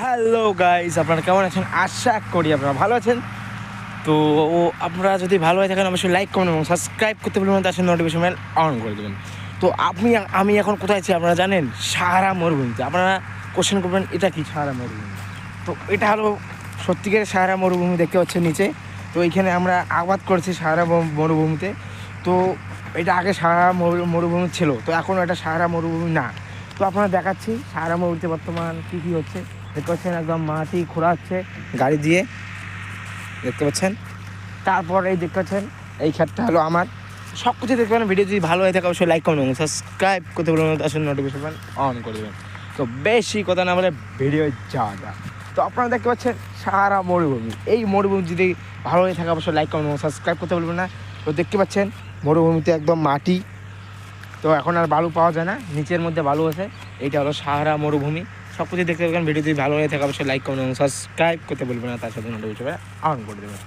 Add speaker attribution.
Speaker 1: Hello guys, আপনারা কেমন আছেন? আশা করি আপনারা ভালো আছেন। তো আপনারা যদি ভালো হয়ে থাকেন অবশ্যই লাইক কমেন্ট এবং সাবস্ক্রাইব করতে বলবেন, তার সাথে নোটিফিকেশন বেল অন করে দেবেন। তো আমি এখন কোথায় আছি আপনারা জানেন? সাহারা মরুভূমিতে। আপনারা কোশ্চেন করবেন এটা কি সাহারা মরুভূমি? তো এটা হলো সত্যিকারের সাহারা মরুভূমি, দেখতে পাচ্ছেন নিচে। তো এইখানে আমরা আবাদ করেছি সাহারা মরুভূমিতে। তো এটা আগে সাহারা মরুভূমি ছিল, তো এখন এটা সাহারা মরুভূমি না। তো আপনারা দেখাচ্ছি সাহারা মরুভূমিতে বর্তমান কী হচ্ছে। দেখতে পাচ্ছেন একদম মাটি খোঁড়া হচ্ছে গাড়ি দিয়ে, দেখতে পাচ্ছেন। তারপর এই দেখতে পাচ্ছেন এই ক্ষেতটা হলো আমার। সব কিছু দেখতে পারেন। ভিডিও যদি ভালো হয়ে থাকে অবশ্যই লাইক কমেন্ট এবং সাবস্ক্রাইব করতে বলবেন, আসলে নোটিফিকেশন অন করে দেবেন। তো বেশি কথা না বলে ভিডিও যাওয়া যাক। তো আপনারা দেখতে পাচ্ছেন সাহারা মরুভূমি। এই মরুভূমি যদি ভালো হয়ে থাকে অবশ্যই লাইক কমেন্ট এবং সাবস্ক্রাইব করতে বলবেন না। তো দেখতে পাচ্ছেন মরুভূমিতে একদম মাটি, তো এখন আর বালু পাওয়া যায় না, নিচের মধ্যে বালু আছে। এইটা হলো সাহারা মরুভূমি। সব কিছু দেখতে পাবেন। ভিডিও যদি ভালো হয়ে থাকে অবশ্যই লাইক কমেন্ট এবং সাবস্ক্রাইব করতে বলবেন না, তার সাথে নোটিফিকেশন অন করে দেবেন।